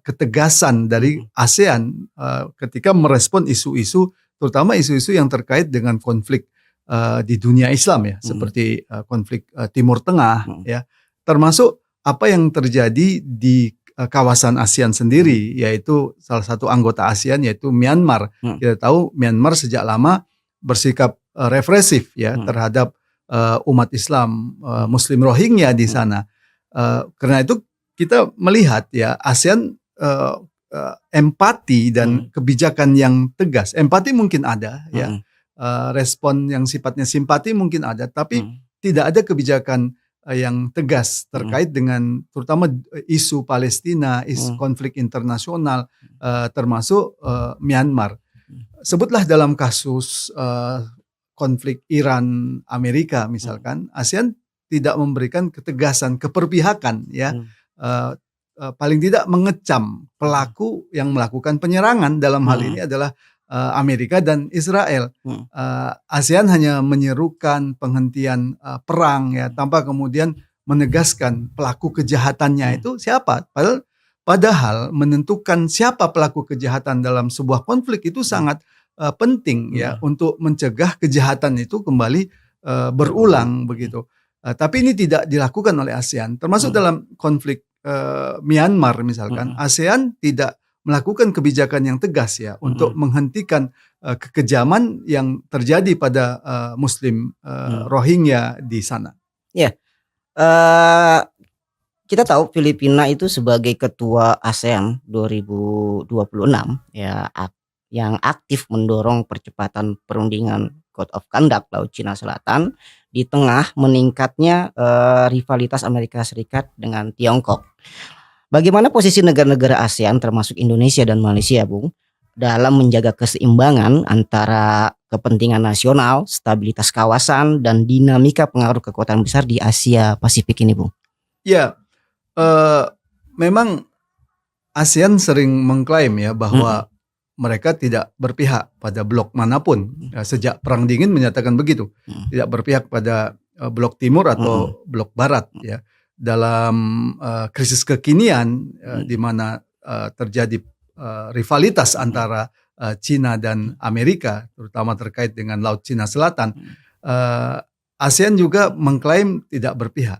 ketegasan dari ASEAN ketika merespon isu-isu, terutama isu-isu yang terkait dengan konflik di dunia Islam ya, seperti konflik Timur Tengah ya, termasuk apa yang terjadi di kawasan ASEAN sendiri, yaitu salah satu anggota ASEAN yaitu Myanmar. Kita tahu Myanmar sejak lama bersikap represif ya terhadap umat Islam Muslim Rohingya di sana. Karena itu kita melihat ya ASEAN empati dan kebijakan yang tegas. Empati mungkin ada ya, respon yang sifatnya simpati mungkin ada, tapi tidak ada kebijakan yang tegas terkait dengan terutama isu Palestina, isu konflik internasional, termasuk Myanmar. Sebutlah dalam kasus konflik Iran Amerika misalkan, ASEAN tidak memberikan ketegasan, keperpihakan ya. Paling tidak mengecam pelaku yang melakukan penyerangan, dalam hal ini adalah Amerika dan Israel. ASEAN hanya menyerukan penghentian perang ya, tanpa kemudian menegaskan pelaku kejahatannya itu siapa. Padahal menentukan siapa pelaku kejahatan dalam sebuah konflik itu sangat penting ya, untuk mencegah kejahatan itu kembali berulang begitu. Tapi ini tidak dilakukan oleh ASEAN, termasuk dalam konflik Myanmar misalkan. ASEAN tidak melakukan kebijakan yang tegas ya untuk menghentikan kekejaman yang terjadi pada Muslim Rohingya di sana. Ya, kita tahu Filipina itu sebagai ketua ASEAN 2026 ya, yang aktif mendorong percepatan perundingan Code of Conduct Laut Cina Selatan di tengah meningkatnya rivalitas Amerika Serikat dengan Tiongkok. Bagaimana posisi negara-negara ASEAN termasuk Indonesia dan Malaysia, Bung, dalam menjaga keseimbangan antara kepentingan nasional, stabilitas kawasan, dan dinamika pengaruh kekuatan besar di Asia Pasifik ini, Bung? Ya, memang ASEAN sering mengklaim ya bahwa mereka tidak berpihak pada blok manapun. Sejak Perang Dingin menyatakan begitu, tidak berpihak pada blok timur atau blok barat ya. Dalam krisis kekinian di mana terjadi rivalitas antara Cina dan Amerika, terutama terkait dengan Laut Cina Selatan, ASEAN juga mengklaim tidak berpihak